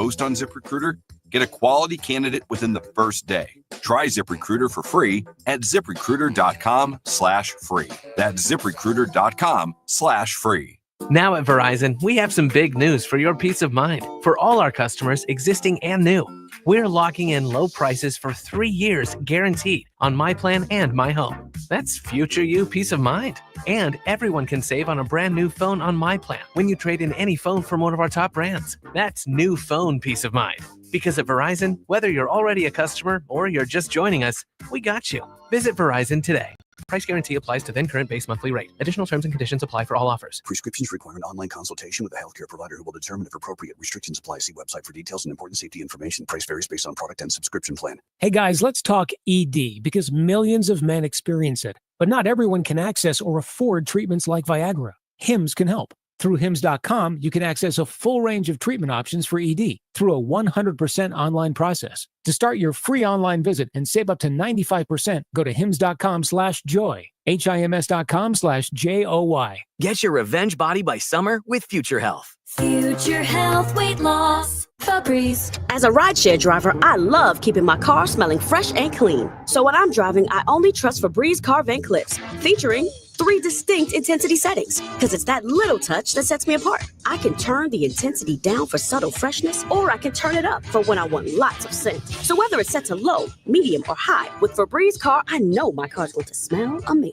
post on ZipRecruiter? Get a quality candidate within the first day. Try ZipRecruiter for free at ZipRecruiter.com/free. That's ZipRecruiter.com/free. Now at Verizon, we have some big news for your peace of mind. For all our customers, existing and new, we're locking in low prices for 3 years guaranteed on My Plan and My Home. That's future you peace of mind. And everyone can save on a brand new phone on My Plan when you trade in any phone from one of our top brands. That's new phone peace of mind. Because at Verizon, whether you're already a customer or you're just joining us, we got you. Visit Verizon today. Price guarantee applies to then current base monthly rate. Additional terms and conditions apply for all offers. Prescriptions require an online consultation with a healthcare provider who will determine if appropriate. Restrictions apply. See website for details and important safety information. Price varies based on product and subscription plan. Hey guys, let's talk ED because millions of men experience it, but not everyone can access or afford treatments like Viagra. Hims can help. Through Hims.com, you can access a full range of treatment options for ED through a 100% online process. To start your free online visit and save up to 95%, go to Hims.com/joy. HIMS.com/JOY. Get your revenge body by summer with Future Health. Future Health weight loss. Febreze. As a rideshare driver, I love keeping my car smelling fresh and clean. So when I'm driving, I only trust Febreze car vent clips, featuring 3 distinct intensity settings, because it's that little touch that sets me apart. I can turn the intensity down for subtle freshness, or I can turn it up for when I want lots of scent. So whether it's set to low, medium, or high, with Febreze car, I know my car's going to smell amazing.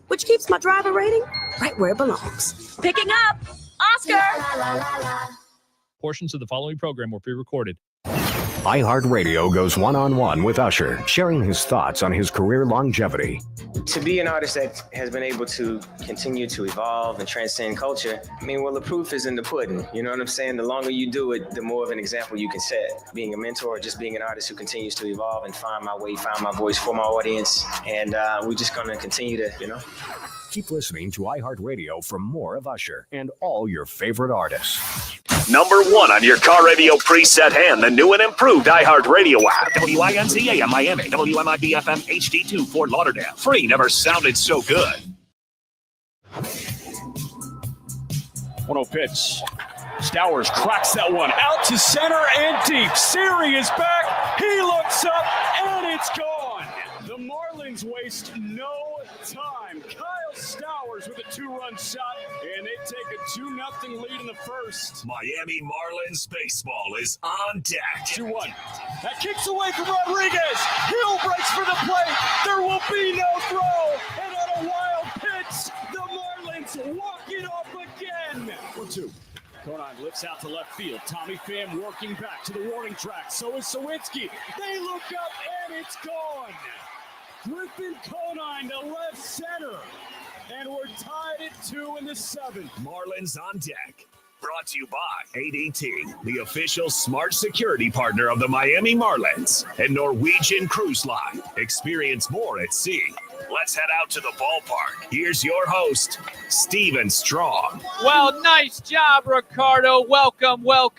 Which keeps my driver rating right where it belongs. Picking up Oscar! Portions of the following program were pre-recorded. iHeartRadio goes one-on-one with Usher, sharing his thoughts on his career longevity. To be an artist that has been able to continue to evolve and transcend culture, I mean, well, the proof is in the pudding. You know what I'm saying? The longer you do it, the more of an example you can set. Being a mentor, just being an artist who continues to evolve and find my way, find my voice for my audience. And we're just going to continue to, Keep listening to iHeartRadio for more of Usher and all your favorite artists. Number 1 on your car radio preset hand, the new and improved iHeartRadio app. WINCA in Miami, WMIB FM HD2 Fort Lauderdale. Free never sounded so good. 1-0 pitch. Stowers cracks that one out to center and deep. Siri is back. He looks up and it's gone. The Marlins waste no time. Kyle Stowers with a 2-run shot, and they take a 2-0 lead in the first. Miami Marlins baseball is on deck. 2-1. That kicks away from Rodriguez. Hill breaks for the plate. There will be no throw. And on a wild pitch, the Marlins walk it off again. 1-2. Conine lifts out to left field. Tommy Pham working back to the warning track. So is Sawinski. They look up, and it's gone. Griffin Conine to left center. And we're tied at 2 in the 7th. Marlins on deck. Brought to you by ADT, the official smart security partner of the Miami Marlins, and Norwegian Cruise Line. Experience more at sea. Let's head out to the ballpark. Here's your host, Steven Strong. Well, nice job, Ricardo. Welcome. Live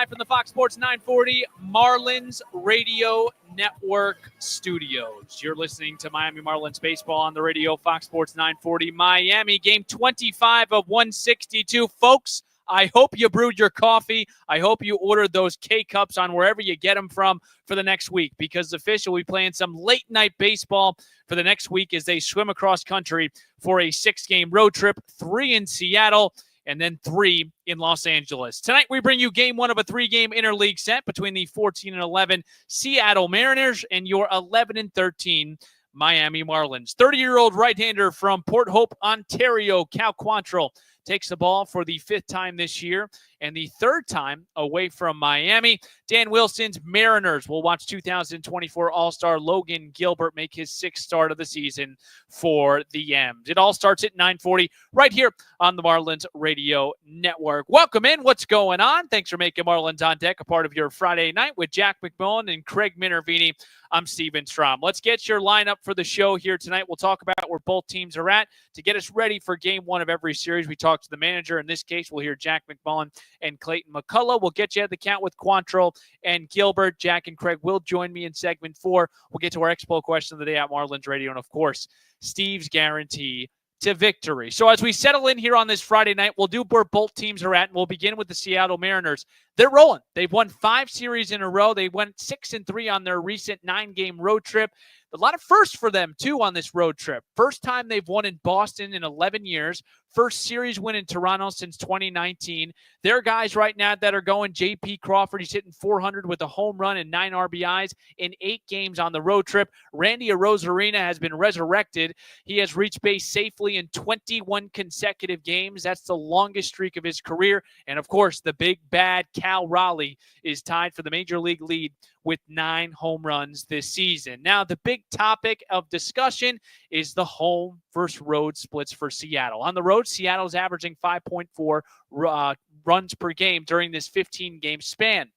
from the Fox Sports 940 Marlins Radio Network studios. You're listening to Miami Marlins baseball on the radio, Fox Sports 940 Miami. Game 25 of 162. Folks, I hope you brewed your coffee. I hope you ordered those K-Cups on wherever you get them from for the next week, because the Fish will be playing some late-night baseball for the next week as they swim across country for a 6-game road trip, 3 in Seattle, and then 3 in Los Angeles. Tonight, we bring you game 1 of a 3-game interleague set between the 14-11 Seattle Mariners and your 11-13 Miami Marlins. 30-year-old right-hander from Port Hope, Ontario, Cal Quantrill, takes the ball for the 5th time this year and the 3rd time away from Miami. Dan Wilson's Mariners will watch 2024 All-Star Logan Gilbert make his 6th start of the season for the M's. It all starts at 9:40 right here on the Marlins Radio Network. Welcome in. What's going on? Thanks for making Marlins on Deck a part of your Friday night with Jack McMullen and Craig Minervini. I'm Steven Strom. Let's get your lineup for the show here tonight. We'll talk about where both teams are at to get us ready for game 1 of every series. We talk to the manager. In this case, we'll hear Jack McMullen and Clayton McCullough. We'll get you at the count with Quantrill and Gilbert. Jack and Craig will join me in segment 4. We'll get to our Expo question of the day at Marlins Radio. And, of course, Steve's guarantee to victory. So as we settle in here on this Friday night, we'll do where both teams are at, and we'll begin with the Seattle Mariners. they're rolling. They've won 5 series in a row. They went 6-3 on their recent 9-game road trip. A lot of firsts for them, too, on this road trip. First time they've won in Boston in 11 years. First series win in Toronto since 2019. There are guys right now that are going. J.P. Crawford, he's hitting 400 with a home run and 9 RBIs in 8 games on the road trip. Randy Arozarena has been resurrected. He has reached base safely in 21 consecutive games. That's the longest streak of his career. And, of course, the big bad Cal Raleigh is tied for the major league lead with 9 home runs this season. Now, the big topic of discussion is the home versus road splits for Seattle. On the road, Seattle is averaging 5.4 runs per game during this 15-game span.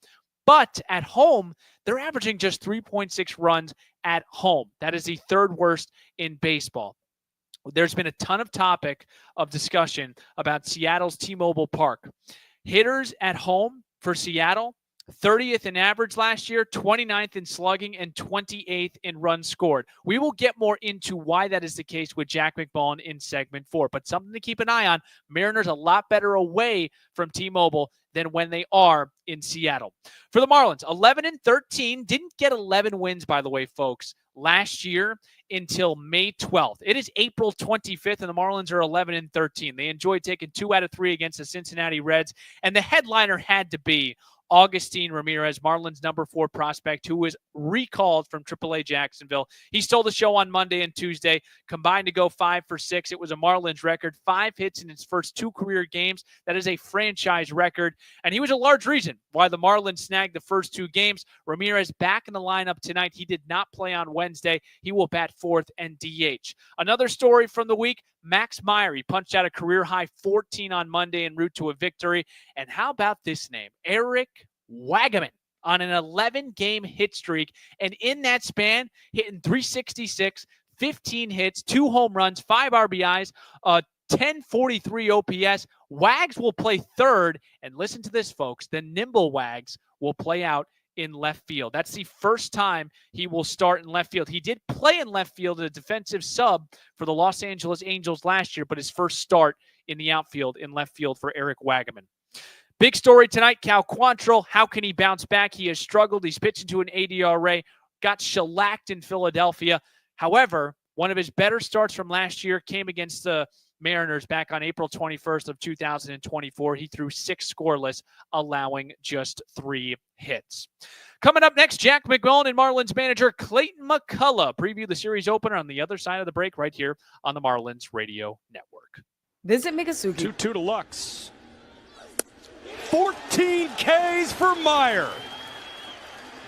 But at home, they're averaging just 3.6 runs at home. That is the 3rd worst in baseball. There's been a ton of topic of discussion about Seattle's T-Mobile Park. Hitters at home for Seattle, 30th in average last year, 29th in slugging, and 28th in runs scored. We will get more into why that is the case with Jack McMullen in segment 4, but something to keep an eye on. Mariners a lot better away from T-Mobile than when they are in Seattle. For the Marlins, 11-13, didn't get 11 wins, by the way, folks, last year until May 12th. It is April 25th, and the Marlins are 11-13. They enjoyed taking 2 out of 3 against the Cincinnati Reds, and the headliner had to be Augustin Ramirez, Marlins number 4 prospect, who was recalled from AAA Jacksonville. He stole the show on Monday and Tuesday, combined to go 5 for 6. It was a Marlins record, 5 hits in his first 2 career games. That is a franchise record, and he was a large reason why the Marlins snagged the first 2 games. Ramirez back in the lineup tonight. He did not play on Wednesday. He will bat 4th and DH. Another story from the week, Max Meyer. He punched out a career-high 14 on Monday en route to a victory. And how about this name? Eric Wagaman on an 11-game hit streak. And in that span, hitting 366, 15 hits, 2 home runs, 5 RBIs, 1043 OPS. Wags will play 3rd. And listen to this, folks. The nimble Wags will play out in left field. That's the first time he will start in left field. He did play in left field as a defensive sub for the Los Angeles Angels last year, but his first start in the outfield in left field for Eric Wagaman. Big story tonight, Cal Quantrill. How can he bounce back? He has struggled. He's pitched into an ADRA, got shellacked in Philadelphia. However, one of his better starts from last year came against the Mariners back on April 21st of 2024. He threw 6 scoreless, allowing just 3 hits. Coming up next, Jack McMullen and Marlins manager Clayton McCullough preview the series opener on the other side of the break right here on the Marlins Radio Network. Visit Mikasugi. 2-2 to Lux. 14 Ks for Meyer.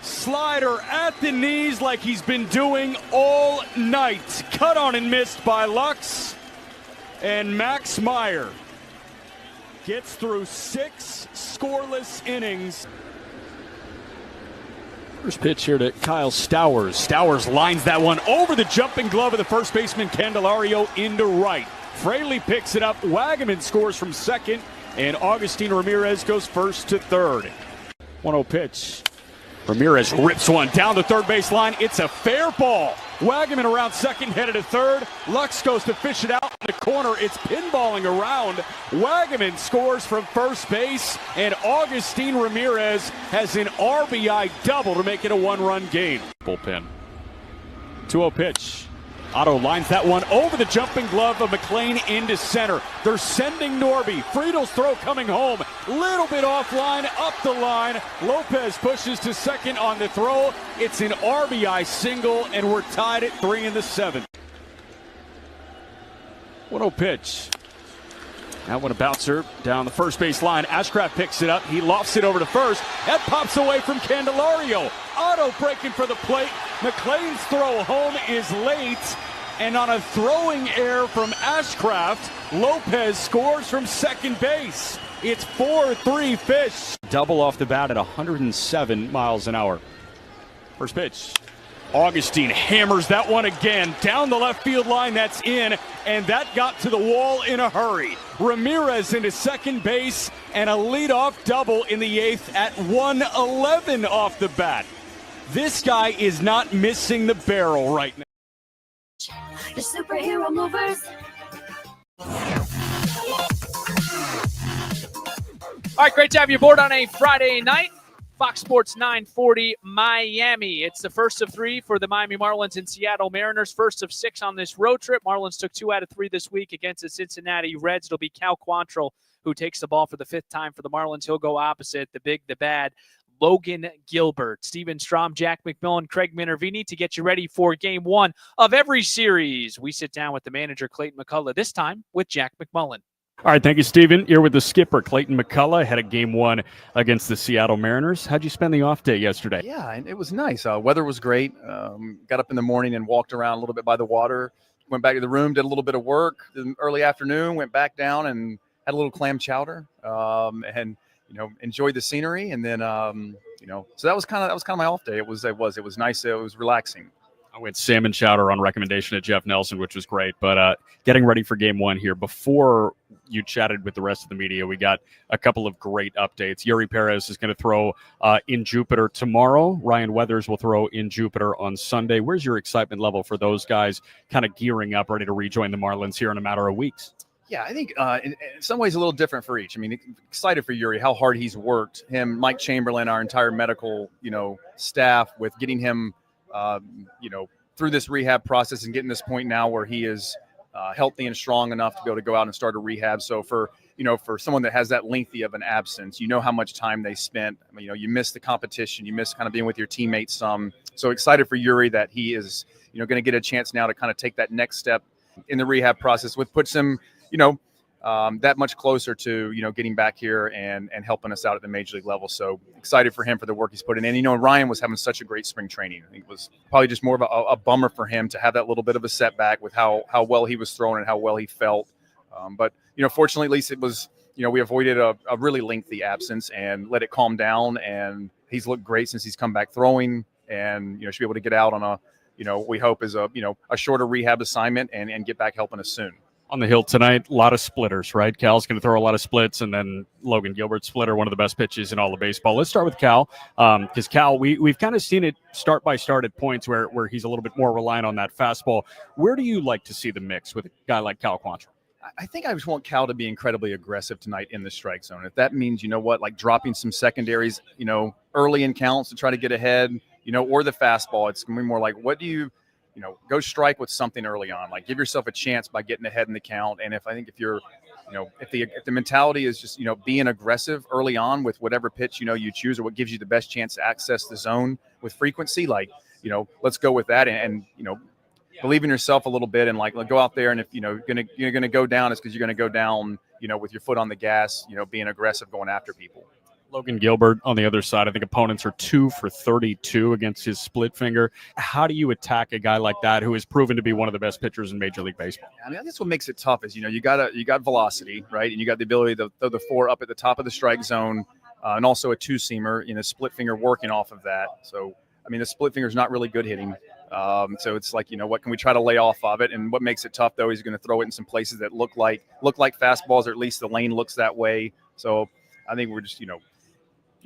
Slider at the knees like he's been doing all night. Cut on and missed by Lux. And Max Meyer gets through 6 scoreless innings. First pitch here to Kyle Stowers. Stowers lines that one over the jumping glove of the first baseman Candelario into right. Fraley picks it up. Wagaman scores from second. And Augustin Ramirez goes first to third. 1-0 pitch. Ramirez rips one down the third base line. It's a fair ball. Wagaman around second, headed to third. Lux goes to fish it out in the corner. It's pinballing around. Wagaman scores from first base, and Augustin Ramirez has an RBI double to make it a 1-run game. Bullpen. 2-0 pitch. Otto lines that one over the jumping glove of McLean into center. They're sending Norby. Friedel's throw coming home. Little bit offline, up the line. Lopez pushes to second on the throw. It's an RBI single, and we're tied at 3 in the 7th. 1-0 pitch. That one a bouncer down the first base line. Ashcraft picks it up. He lofts it over to first. That pops away from Candelario. Otto breaking for the plate. McLean's throw home is late. And on a throwing error from Ashcraft, Lopez scores from second base. It's 4-3 Fish. Double off the bat at 107 miles an hour. First pitch. Augustine hammers that one again down the left field line. That's in, and that got to the wall in a hurry. Ramirez into second base, and a leadoff double in the 8th at 111 off the bat. This guy is not missing the barrel right now. The superhero movers. All right, great to have you aboard on a Friday night. Fox Sports 940 Miami. It's the first of 3 for the Miami Marlins and Seattle Mariners. First of 6 on this road trip. Marlins took 2 out of 3 this week against the Cincinnati Reds. It'll be Cal Quantrill who takes the ball for the 5th time for the Marlins. He'll go opposite the big, the bad, Logan Gilbert. Steven Strom, Jack McMillan, Craig Minervini to get you ready for game 1 of every series. We sit down with the manager, Clayton McCullough, this time with Jack McMullen. All right, thank you, Steven. Here with the skipper, Clayton McCullough, ahead of game 1 against the Seattle Mariners. How'd you spend the off day yesterday? Yeah, it was nice. Weather was great. Got up in the morning and walked around a little bit by the water. Went back to the room, did a little bit of work. Early afternoon, went back down and had a little clam chowder. And enjoyed the scenery. And then so that was kind of my off day. It was nice. It was relaxing. I went salmon chowder on recommendation of Jeff Nelson, which was great. But getting ready for game 1 here. Before you chatted with the rest of the media, we got a couple of great updates. Yuri Perez is going to throw in Jupiter tomorrow. Ryan Weathers will throw in Jupiter on Sunday. Where's your excitement level for those guys kind of gearing up, ready to rejoin the Marlins here in a matter of weeks? Yeah, I think in some ways a little different for each. I mean, excited for Yuri, how hard he's worked. Him, Mike Chamberlain, our entire medical, staff with getting him through this rehab process and getting this point now where he is healthy and strong enough to be able to go out and start a rehab. So for someone that has that lengthy of an absence, how much time they spent. You miss the competition, you miss kind of being with your teammates some. So excited for Yuri that he is, going to get a chance now to kind of take that next step in the rehab process, which puts him, that much closer to, getting back here and helping us out at the major league level. So excited for him for the work he's putting in. Ryan was having such a great spring training. I think it was probably just more of a bummer for him to have that little bit of a setback with how well he was throwing and how well he felt. But fortunately, at least it was, we avoided a really lengthy absence and let it calm down. And he's looked great since he's come back throwing and, should be able to get out on a, we hope is a shorter rehab assignment and get back helping us soon. On the hill tonight, a lot of splitters, right? Cal's going to throw a lot of splits, and then Logan Gilbert splitter, one of the best pitches in all of baseball. Let's start with Cal, because Cal, we've kind of seen it start by start at points where he's a little bit more reliant on that fastball. Where do you like to see the mix with a guy like Cal Quantrill? I think I just want Cal to be incredibly aggressive tonight in the strike zone. If that means, like dropping some secondaries, early in counts to try to get ahead, or the fastball, it's going to be more like, what do you – go strike with something early on. Like give yourself a chance by getting ahead in the count. And if you're, if the mentality is just, being aggressive early on with whatever pitch, you choose or what gives you the best chance to access the zone with frequency, like, let's go with that and believe in yourself a little bit and like go out there. And if, you're going to go down, it's because you're going to go down, with your foot on the gas, being aggressive, going after people. Logan Gilbert on the other side, I think opponents are 2 for 32 against his split finger. How do you attack a guy like that who has proven to be one of the best pitchers in Major League Baseball? I mean, that's what makes it tough is, you got velocity, right? And you got the ability to throw the 4 up at the top of the strike zone and also a 2-seamer, split finger working off of that. So, I mean, the split finger is not really good hitting. So it's like, what can we try to lay off of it? And what makes it tough, though, is going to throw it in some places that look like fastballs, or at least the lane looks that way. So I think we're just,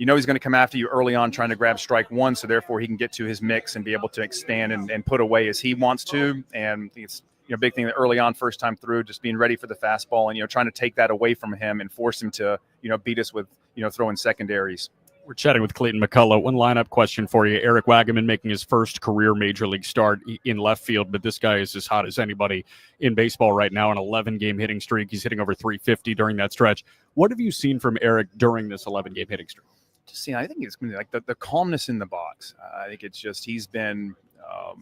he's going to come after you early on trying to grab strike 1, so therefore he can get to his mix and be able to expand and put away as he wants to. And it's big thing that early on, first time through, just being ready for the fastball and, trying to take that away from him and force him to, beat us with, throwing secondaries. We're chatting with Clayton McCullough. One lineup question for you. Eric Wagaman making his first career Major League start in left field, but this guy is as hot as anybody in baseball right now, an 11-game hitting streak. He's hitting over 350 during that stretch. What have you seen from Eric during this 11-game hitting streak? I think it's going to be like the calmness in the box. I think it's just he's been I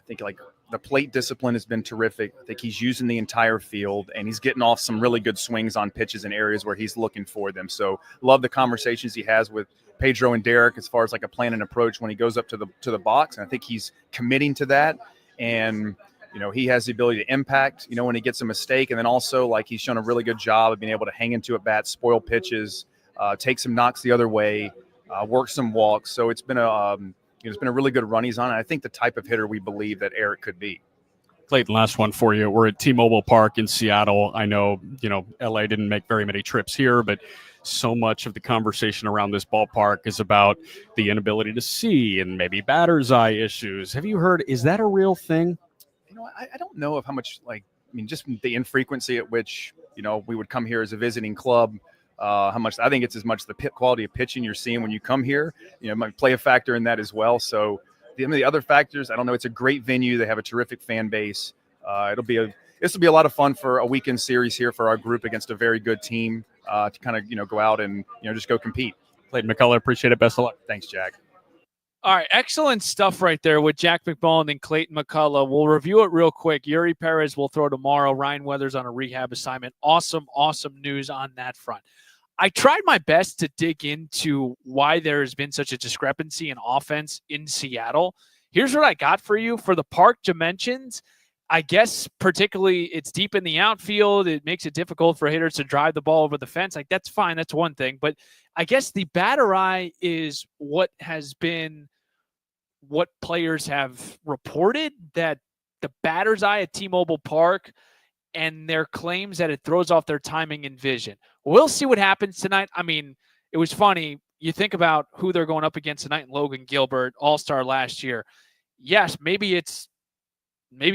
think like the plate discipline has been terrific. I think he's using the entire field and he's getting off some really good swings on pitches in areas where he's looking for them. So love the conversations he has with Pedro and Derek as far as like a plan and approach when he goes up to the box. And I think he's committing to that. And he has the ability to impact, when he gets a mistake. And then also like he's shown a really good job of being able to hang into at bats, spoil pitches, take some knocks the other way, work some walks. So it's been a really good run he's on. And I think the type of hitter we believe that Eric could be. Clayton, last one for you. We're at T-Mobile Park in Seattle. I know, LA didn't make very many trips here, but so much of the conversation around this ballpark is about the inability to see and maybe batter's eye issues. Have you heard, is that a real thing? I don't know of how much, just the infrequency at which, we would come here as a visiting club. how much I think it's as much the quality of pitching you're seeing when you come here, might play a factor in that as well. So the other factors, I don't know. It's a great venue. They have a terrific fan base. This will be a lot of fun for a weekend series here for our group against a very good team to kind of, go out and, just go compete. Clayton McCullough, appreciate it. Best of luck. Thanks, Jack. All right, excellent stuff right there with Jack McMullen and Clayton McCullough. We'll review it real quick. Yuri Perez will throw tomorrow. Ryan Weathers on a rehab assignment. Awesome news on that front. I tried my best to dig into why there has been such a discrepancy in offense in Seattle. Here's what I got for you. For the park dimensions, I guess particularly it's deep in the outfield. It makes it difficult for hitters to drive the ball over the fence. Like, that's fine. That's one thing. But I guess the batter eye is what players have reported, that the batter's eye at T-Mobile Park and their claims that it throws off their timing and vision. We'll see what happens tonight. I mean, it was funny. You think about who they're going up against tonight, Logan Gilbert, all-star last year. Yes, maybe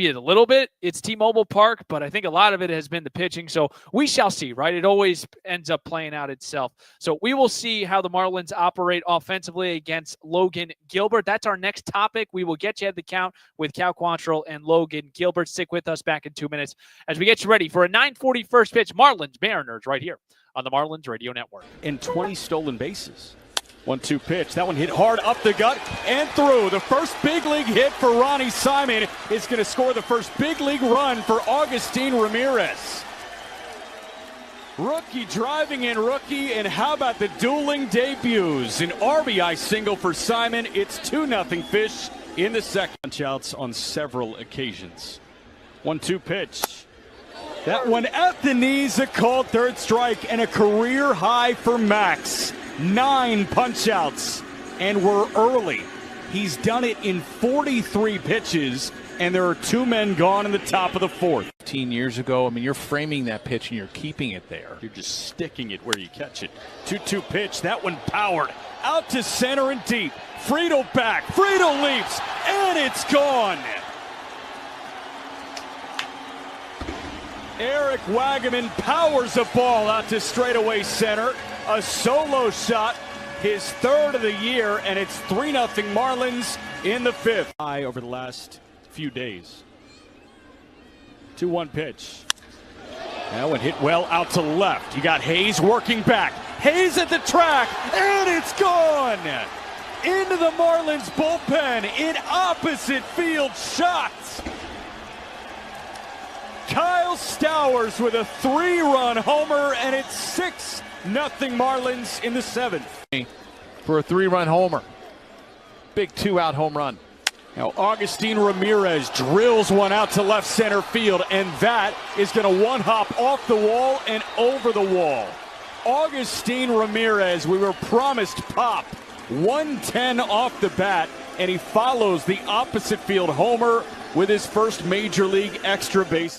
a little bit it's T-Mobile Park, but I think a lot of it has been the pitching. So we shall see, right? It always ends up playing out itself. So we will see how the Marlins operate offensively against Logan Gilbert. That's our next topic. We will get you at the count with Cal Quantrill and Logan Gilbert. Stick with us back in 2 minutes as we get you ready for a 9:40 first pitch. Marlins Mariners right here on the Marlins Radio Network. And 20 stolen bases. 1-2 pitch. That one hit hard up the gut and through. The first big league hit for Ronnie Simon is going to score the first big league run for Augustine Ramirez. Rookie driving in rookie, and how about the dueling debuts? An RBI single for Simon. It's 2-0 Fish in the second. Punch-outs on several occasions. 1-2 pitch. That one at the knees, a called third strike, and a career high for Max. 9 punch-outs, and we're early. He's done it in 43 pitches, and there are 2 men gone in the top of the fourth. 15 years ago, I mean, you're framing that pitch and you're keeping it there. You're just sticking it where you catch it. 2-2 pitch, that one powered out to center and deep. Friedel back, Friedel leaps, and it's gone. Eric Wagaman powers a ball out to straightaway center. A solo shot, his third of the year, and it's 3-0 Marlins in the fifth. High over the last few days. 2-1 pitch. That one hit well out to left. You got Hayes working back. Hayes at the track, and it's gone! Into the Marlins bullpen in opposite field shots. Kyle Stowers with a 3-run homer, and it's 6-0 Marlins in the seventh. For a 3-run homer. Big 2-out home run. Now Augustine Ramirez drills one out to left center field, and that is going to one-hop off the wall and over the wall. Augustine Ramirez, we were promised pop. 110 off the bat, and he follows the opposite field homer with his first major league extra base.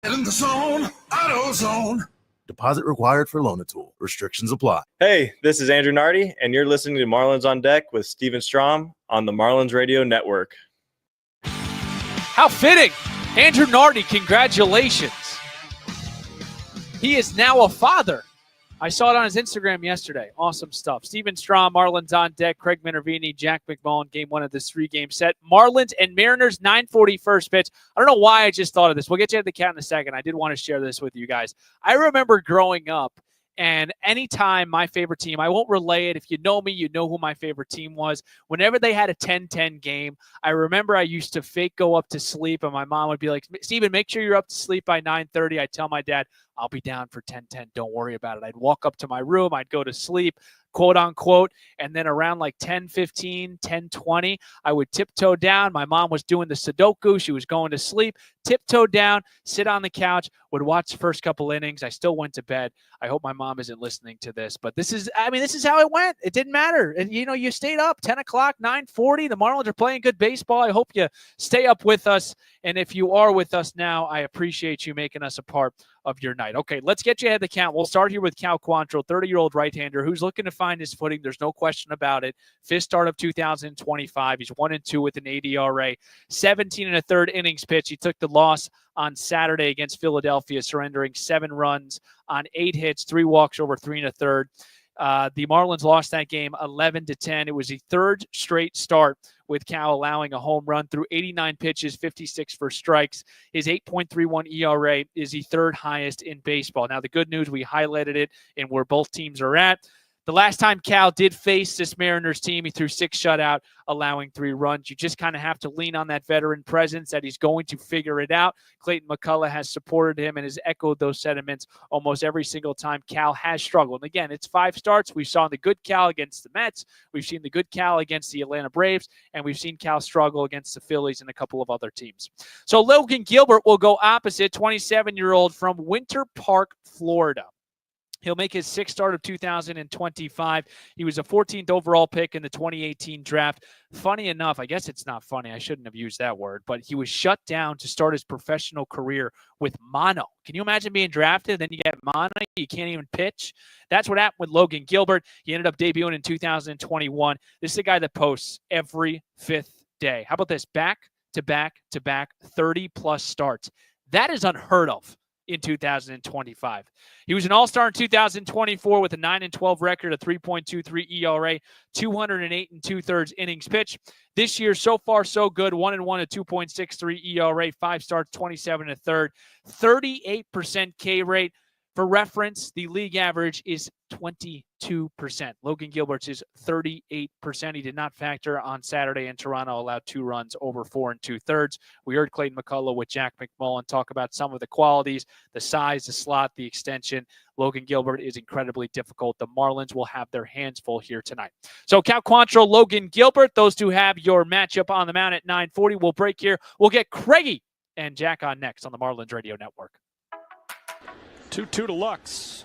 In the zone, AutoZone. Deposit required for Loan-A-Tool. Restrictions apply. Hey, this is Andrew Nardi, and you're listening to Marlins on Deck with Steven Strom on the Marlins Radio Network. How fitting. Andrew Nardi, congratulations. He is now a father. I saw it on his Instagram yesterday. Awesome stuff. Steven Strom, Marlins on Deck, Craig Minervini, Jack McMullen, game 1 of this 3-game set. Marlins and Mariners, 9:40 first pitch. I don't know why I just thought of this. We'll get you at the count in a second. I did want to share this with you guys. I remember growing up, and anytime my favorite team, I won't relay it. If you know me, you know who my favorite team was. Whenever they had a 10-10 game, I remember I used to fake go up to sleep, and my mom would be like, Steven, make sure you're up to sleep by 9:30. I'd tell my dad, I'll be down for 10-10. Don't worry about it. I'd walk up to my room. I'd go to sleep, quote unquote. And then around like 10:15, 10:20, I would tiptoe down. My mom was doing the Sudoku. She was going to sleep, tiptoe down, sit on the couch, would watch the first couple innings. I still went to bed. I hope my mom isn't listening to this, but this is how it went. It didn't matter. And, you stayed up 10 o'clock, 9:40. The Marlins are playing good baseball. I hope you stay up with us And if you are with us now, I appreciate you making us a part of your night. Okay, let's get you ahead of the count. We'll start here with Cal Quantrill, 30-year-old right-hander who's looking to find his footing. There's no question about it. Fifth start of 2025. He's 1-2 with an 8 ERA, 17 and a third innings pitched. He took the loss on Saturday against Philadelphia, surrendering 7 runs on 8 hits, 3 walks over 3 and a third. The Marlins lost that game 11-10. It was the third straight start with Cal allowing a home run through 89 pitches, 56 for strikes. His 8.31 ERA is the third highest in baseball. Now, the good news, we highlighted it in where both teams are at. The last time Cal did face this Mariners team, he threw 6 shutout, allowing 3 runs. You just kind of have to lean on that veteran presence that he's going to figure it out. Clayton McCullough has supported him and has echoed those sentiments almost every single time Cal has struggled. And again, it's 5 starts. We saw the good Cal against the Mets. We've seen the good Cal against the Atlanta Braves. And we've seen Cal struggle against the Phillies and a couple of other teams. So Logan Gilbert will go opposite, 27-year-old from Winter Park, Florida. He'll make his 6th start of 2025. He was a 14th overall pick in the 2018 draft. Funny enough, I guess it's not funny. I shouldn't have used that word, but he was shut down to start his professional career with mono. Can you imagine being drafted? Then you get mono. You can't even pitch. That's what happened with Logan Gilbert. He ended up debuting in 2021. This is a guy that posts every 5th day. How about this? Back to back to back, 30-plus starts. That is unheard of in 2025. He was an all-star in 2024 with a 9-12 record, a 3.23 ERA, 208 2/3 innings pitched. This year, so far, so good. 1-1, a 2.63 ERA, 5 starts, 27 1/3, 38% K rate. For reference, the league average is 22%. Logan Gilbert's is 38%. He did not factor on Saturday in Toronto, allowed 2 runs over 4 2/3. We heard Clayton McCullough with Jack McMullen talk about some of the qualities, the size, the slot, the extension. Logan Gilbert is incredibly difficult. The Marlins will have their hands full here tonight. So Cal Quantrill, Logan Gilbert, those two have your matchup on the mound at 9:40. We'll break here. We'll get Craigie and Jack on next on the Marlins Radio Network. 2-2 to Lux.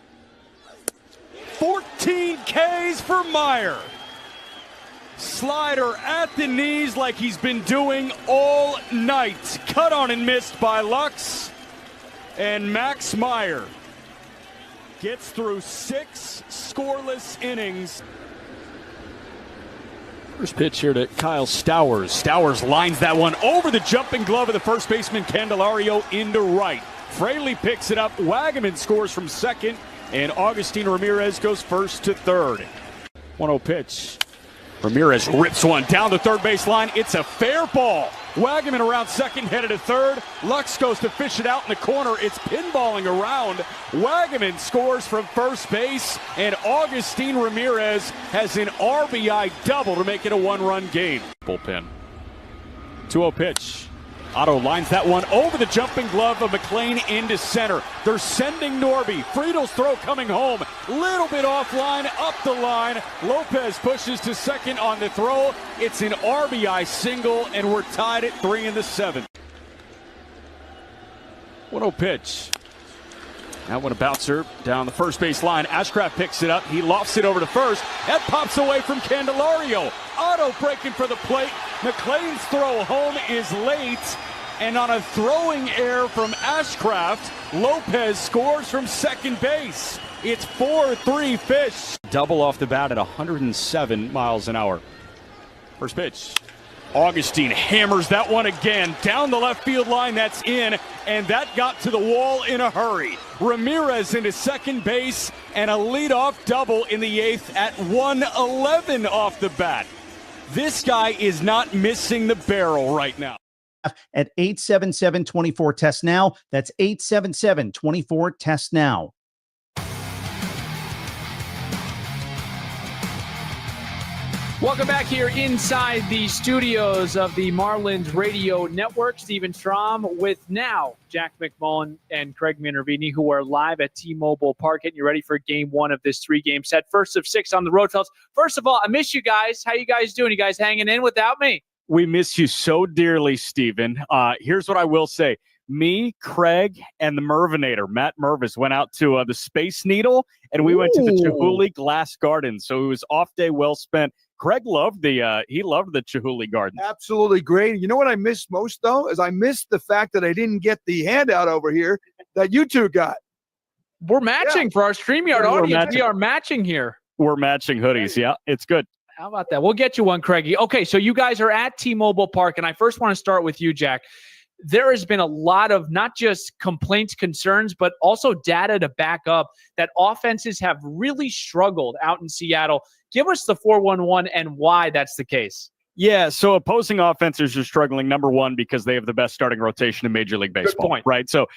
14 Ks for Meyer. Slider at the knees like he's been doing all night. Cut on and missed by Lux. And Max Meyer gets through 6 scoreless innings. First pitch here to Kyle Stowers. Stowers lines that one over the jumping glove of the first baseman Candelario into right. Fraley picks it up. Wagaman scores from second, and Augustine Ramirez goes first to third. 1-0 pitch. Ramirez rips one down the third base line. It's a fair ball. Wagaman around second, headed to third. Lux goes to fish it out in the corner. It's pinballing around. Wagaman scores from first base, and Augustine Ramirez has an RBI double to make it a 1-run game. Bullpen. 2-0 pitch. Otto lines that one over the jumping glove of McLean into center. They're sending Norby. Friedel's throw coming home. Little bit offline, up the line. Lopez pushes to second on the throw. It's an RBI single, and we're tied at 3 in the 7th. 1-0 pitch. That one a bouncer down the first base line. Ashcraft picks it up. He lofts it over to first. That pops away from Candelario. Otto breaking for the plate. McLean's throw home is late. And on a throwing error from Ashcraft, Lopez scores from second base. It's 4-3 Fish. Double off the bat at 107 miles an hour. First pitch. Augustine hammers that one again down the left field line. That's in, and that got to the wall in a hurry. Ramirez into second base, and a leadoff double in the 8th at 111 off the bat. This guy is not missing the barrel right now. At 877-24-TEST now. That's 877-24-TEST now. Welcome back here inside the studios of the Marlins Radio Network. Stephen Strom with now Jack McMullen and Craig Minervini, who are live at T-Mobile Park. Getting you ready for game 1 of this 3-game set. First of 6 on the road, fellas. First of all, I miss you guys. How you guys doing? You guys hanging in without me? We miss you so dearly, Stephen. Here's what I will say. Me, Craig, and the Mervinator, Matt Mervis, went out to the Space Needle, and we went to the Chihuly Glass Garden. So it was off day well spent. Craig loved the Chihuly Garden. Absolutely great. You know what I missed most, though, is I missed the fact that I didn't get the handout over here that you two got. We're matching for our StreamYard audience. We are matching here. We're matching hoodies. Yeah, it's good. How about that? We'll get you one, Craigie. Okay, so you guys are at T-Mobile Park, and I first want to start with you, Jack. There has been a lot of not just complaints, concerns, but also data to back up that offenses have really struggled out in Seattle. Give us the 4-1-1 and why that's the case. Yeah, so opposing offenses are struggling, number one, because they have the best starting rotation in Major League Baseball. Good point. Right? So,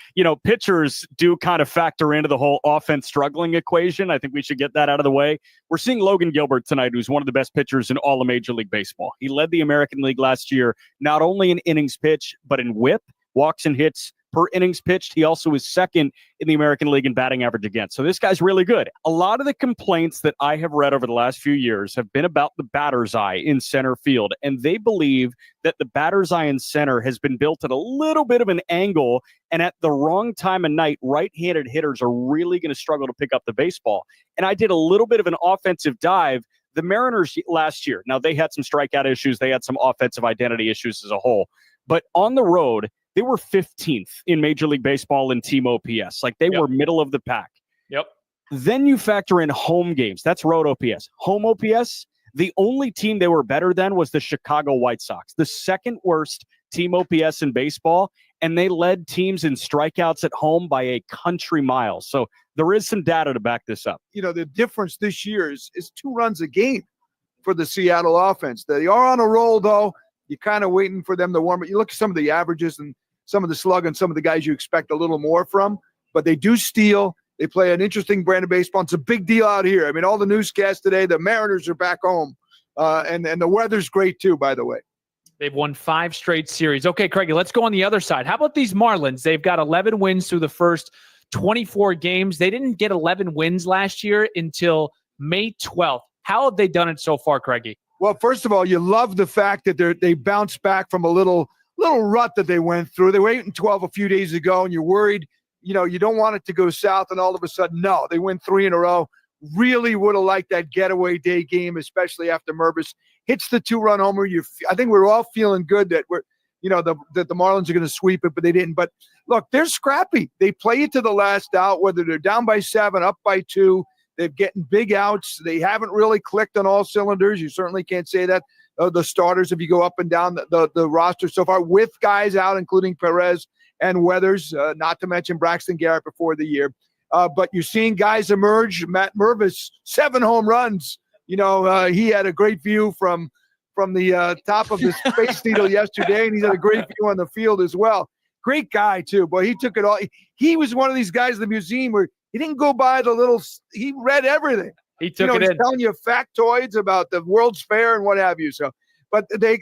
pitchers do kind of factor into the whole offense struggling equation. I think we should get that out of the way. We're seeing Logan Gilbert tonight, who's one of the best pitchers in all of Major League Baseball. He led the American League last year, not only in innings pitched, but in whip, walks and hits per innings pitched. He also is second in the American League in batting average against. So this guy's really good. A lot of the complaints that I have read over the last few years have been about the batter's eye in center field. And they believe that the batter's eye in center has been built at a little bit of an angle. And at the wrong time of night, right-handed hitters are really going to struggle to pick up the baseball. And I did a little bit of an offensive dive. The Mariners last year, now they had some strikeout issues. They had some offensive identity issues as a whole. But on the road, they were 15th in Major League Baseball in team OPS. Like they were middle of the pack. Yep. Then you factor in home games. That's road OPS. Home OPS, the only team they were better than was the Chicago White Sox, the second worst team OPS in baseball. And they led teams in strikeouts at home by a country mile. So there is some data to back this up. The difference this year is 2 runs a game for the Seattle offense. They are on a roll, though. You're kind of waiting for them to warm up. You look at some of the averages and some of the slug and some of the guys you expect a little more from, but they do steal. They play an interesting brand of baseball. It's a big deal out here. I mean, all the newscasts today, the Mariners are back home, and the weather's great too, by the way. They've won 5 straight series. Okay, Craigie, let's go on the other side. How about these Marlins? They've got 11 wins through the first 24 games. They didn't get 11 wins last year until May 12th. How have they done it so far, Craigie? Well, first of all, you love the fact that they bounced back from a little rut that they went through. They were 8-12 a few days ago, and you're worried, you don't want it to go south, and all of a sudden, no, they win 3 in a row. Really would have liked that getaway day game, especially after Mervis hits the 2-run homer. I think we're all feeling good that that the Marlins are going to sweep it, but they didn't. But look, they're scrappy. They play it to the last out, whether they're down by 7, up by 2. They're getting big outs. They haven't really clicked on all cylinders. You certainly can't say that. The starters, if you go up and down the roster so far, with guys out, including Perez and Weathers, not to mention Braxton Garrett before the year. But you're seeing guys emerge. Matt Mervis, 7 home runs. He had a great view from the top of his Space Needle yesterday, and he's had a great view on the field as well. Great guy, too. Boy, he took it all. He was one of these guys in the museum where he didn't go by he read everything. He took it in. He's telling you factoids about the World's Fair and what have you. So, but they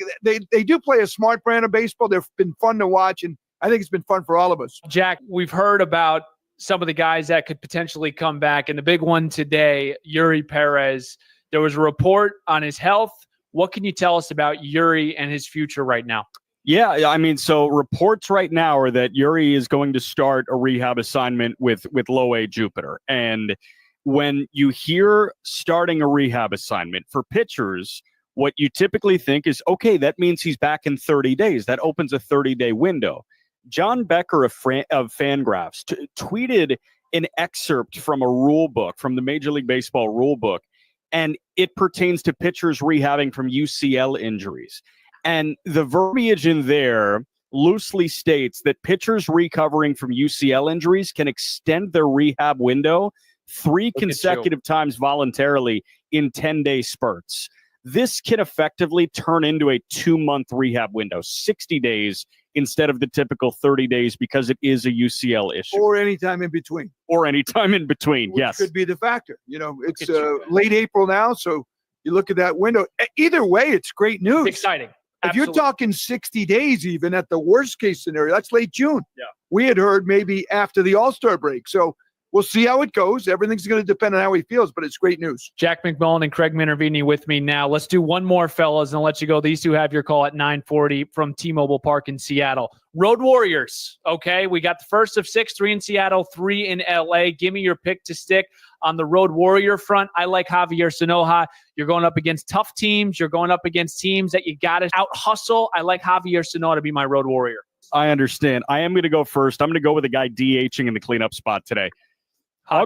do play a smart brand of baseball. They've been fun to watch, and I think it's been fun for all of us. Jack, we've heard about some of the guys that could potentially come back, and the big one today, Yuri Perez. There was a report on his health. What can you tell us about Yuri and his future right now? Yeah, I mean, so reports right now are that Yuri is going to start a rehab assignment with Low A Jupiter. And when you hear starting a rehab assignment for pitchers, what you typically think is, okay, that means he's back in 30 days. That opens a 30-day window. John Becker of Fangraphs tweeted an excerpt from a rule book, from the Major League Baseball rule book, and it pertains to pitchers rehabbing from UCL injuries. And the verbiage in there loosely states that pitchers recovering from UCL injuries can extend their rehab window 3 consecutive times voluntarily in 10-day spurts. This can effectively turn into a 2-month rehab window, 60 days instead of the typical 30 days because it is a UCL issue. Or any time in between. Yes. Could be the factor. It's late April now, so you look at that window. Either way, it's great news. Exciting. If you're talking 60 days, even at the worst case scenario, that's late June. Yeah. We had heard maybe after the All-Star break. So we'll see how it goes. Everything's going to depend on how he feels, but it's great news. Jack McMullen and Craig Minervini with me now. Let's do one more, fellas, and I'll let you go. These two have your call at 9:40 from T-Mobile Park in Seattle. Road Warriors, okay? We got the first of 6, 3 in Seattle, 3 in L.A. Give me your pick to stick. On the Road Warrior front, I like Javier Sanoja. You're going up against tough teams. You're going up against teams that you got to out-hustle. I like Javier Sanoja to be my Road Warrior. I understand. I am going to go first. I'm going to go with a guy DHing in the cleanup spot today.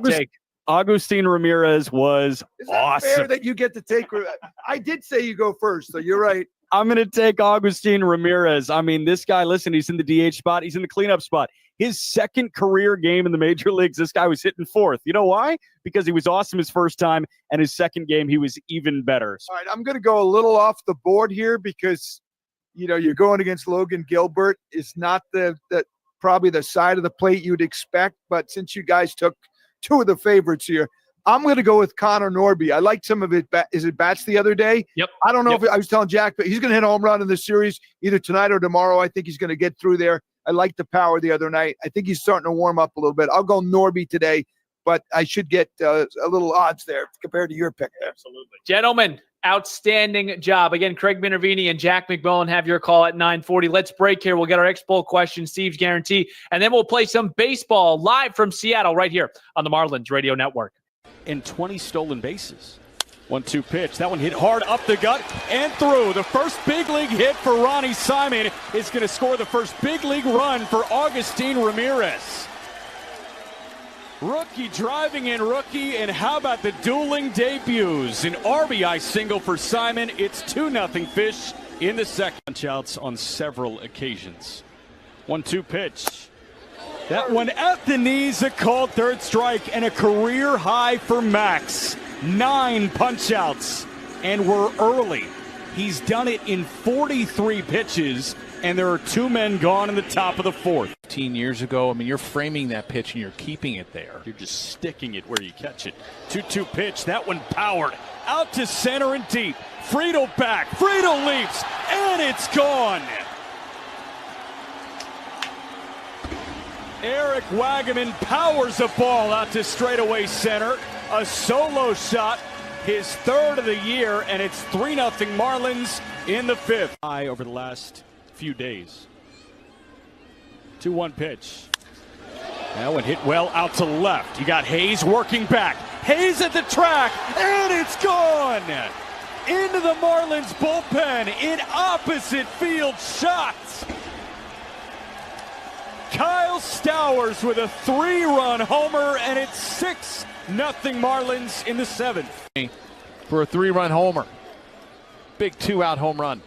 Take. Agustin Ramirez was awesome. Fair that you get to take. I did say you go first, so you're right. I'm going to take Agustin Ramirez. I mean, this guy, listen, he's in the DH spot. He's in the cleanup spot. His second career game in the major leagues, this guy was hitting fourth. You know why? Because he was awesome his first time, and his second game, he was even better. All right, I'm going to go a little off the board here because, you're going against Logan Gilbert. It's not the probably the side of the plate you'd expect, but since you guys took two of the favorites here, I'm going to go with Connor Norby. I liked some of it. Is it bats the other day? Yep. I don't know if I was telling Jack, but he's going to hit a home run in this series either tonight or tomorrow. I think he's going to get through there. I liked the power the other night. I think he's starting to warm up a little bit. I'll go Norby today, but I should get a little odds there compared to your pick there. Absolutely. Gentlemen, outstanding job. Again, Craig Minervini and Jack McMullen have your call at 9:40. Let's break here. We'll get our X-Bowl question, Steve's guarantee, and then we'll play some baseball live from Seattle right here on the Marlins Radio Network. And 20 stolen bases. 1-2 pitch. That one hit hard up the gut and through. The first big league hit for Ronnie Simon is going to score the first big league run for Agustin Ramirez. Rookie driving in rookie, and how about the dueling debuts? An RBI single for Simon. It's 2-0 Fish in the second. Punch-outs on several occasions. 1-2 pitch. That one at the knees, a called third strike, and a career high for Max. 9 punch-outs, and we're early. He's done it in 43 pitches, and there are 2 men gone in the top of the fourth. 15 years ago, you're framing that pitch and you're keeping it there. You're just sticking it where you catch it. 2-2 pitch, that one powered out to center and deep. Friedel back, Friedel leaps, and it's gone. Eric Wagaman powers a ball out to straightaway center. A solo shot, his third of the year, and it's 3-0 Marlins in the fifth. High over the last few days. 2-1 pitch. That one hit well out to left. You got Hayes working back. Hayes at the track, and it's gone. Into the Marlins bullpen in opposite field shots. Kyle Stowers with a 3-run homer, and it's 6-0 Marlins in the seventh. For a 3-run homer. Big 2-out home run.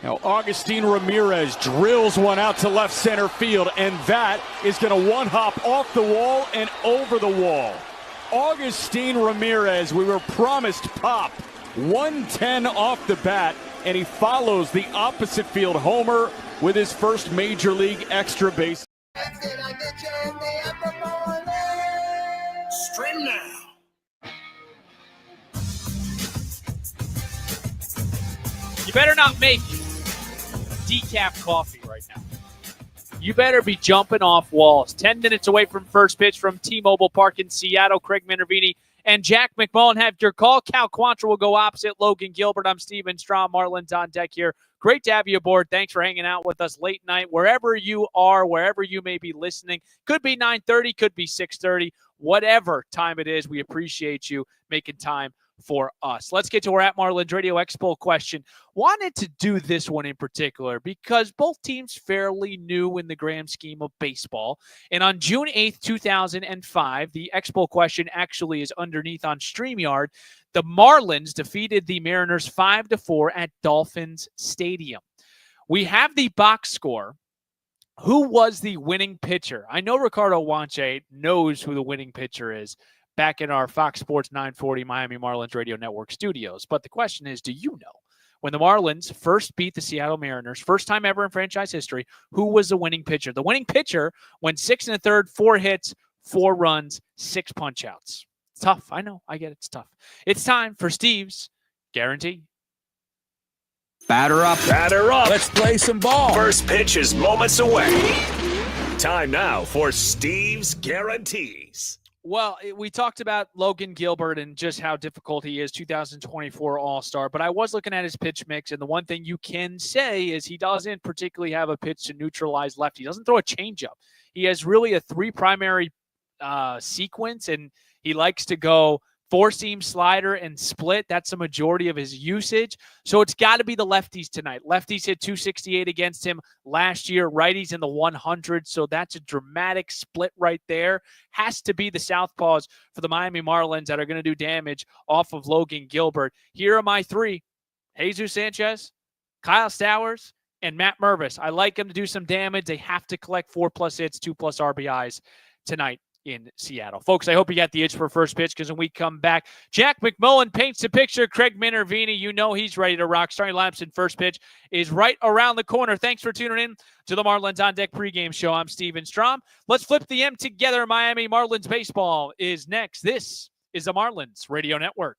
Now Agustin Ramirez drills one out to left center field, and that is going to one-hop off the wall and over the wall. Agustin Ramirez, we were promised pop. 110 off the bat, and he follows the opposite field homer with his first major league extra base. Stream now. You better not make decaf coffee right now. You better be jumping off walls. 10 minutes away from first pitch from T-Mobile Park in Seattle. Craig Minervini and Jack McMullen have your call. Cal Quantrill will go opposite Logan Gilbert. I'm Steven Strom. Marlins on deck here. Great to have you aboard. Thanks for hanging out with us late night. Wherever you are, wherever you may be listening. Could be 9:30, could be 6:30. Whatever time it is, we appreciate you making time for us. Let's get to our @Marlins Radio Expo question. Wanted to do this one in particular because both teams fairly new in the grand scheme of baseball. And on June 8th, 2005, the Expo question actually is underneath on StreamYard. The Marlins defeated the Mariners 5-4 at Dolphins Stadium. We have the box score. Who was the winning pitcher? I know Ricardo Wanche knows who the winning pitcher is back in our Fox Sports 940 Miami Marlins Radio Network studios. But the question is, do you know? When the Marlins first beat the Seattle Mariners, first time ever in franchise history, who was the winning pitcher? The winning pitcher went 6 1/3, 4 hits, 4 runs, 6 punch-outs. It's tough. I know. I get it. It's tough. It's time for Steve's guarantee. Batter up. Batter up. Let's play some ball. First pitch is moments away. Time now for Steve's guarantees. Well, we talked about Logan Gilbert and just how difficult he is, 2024 All-Star, but I was looking at his pitch mix, and the one thing you can say is he doesn't particularly have a pitch to neutralize left. He doesn't throw a changeup. He has really a 3 primary sequence, and He likes to go four-seam slider and split. That's the majority of his usage. So it's got to be the lefties tonight. Lefties hit 268 against him last year. Righties in the 100. So that's a dramatic split right there. Has to be the southpaws for the Miami Marlins that are going to do damage off of Logan Gilbert. Here are my three: Jesus Sanchez, Kyle Stowers, and Matt Mervis. I like them to do some damage. They have to collect 4+ hits, 2+ RBIs tonight in Seattle. Folks, I hope you got the itch for first pitch, because when we come back, Jack McMullen paints the picture. Craig Minervini, you know he's ready to rock. Starting lineups in first pitch is right around the corner. Thanks for tuning in to the Marlins On Deck pregame show. I'm Steven Strom. Let's flip the M together. Miami Marlins baseball is next. This is the Marlins Radio Network.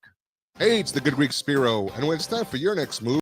Hey, it's the Good Greek Spiro, and when it's time for your next move,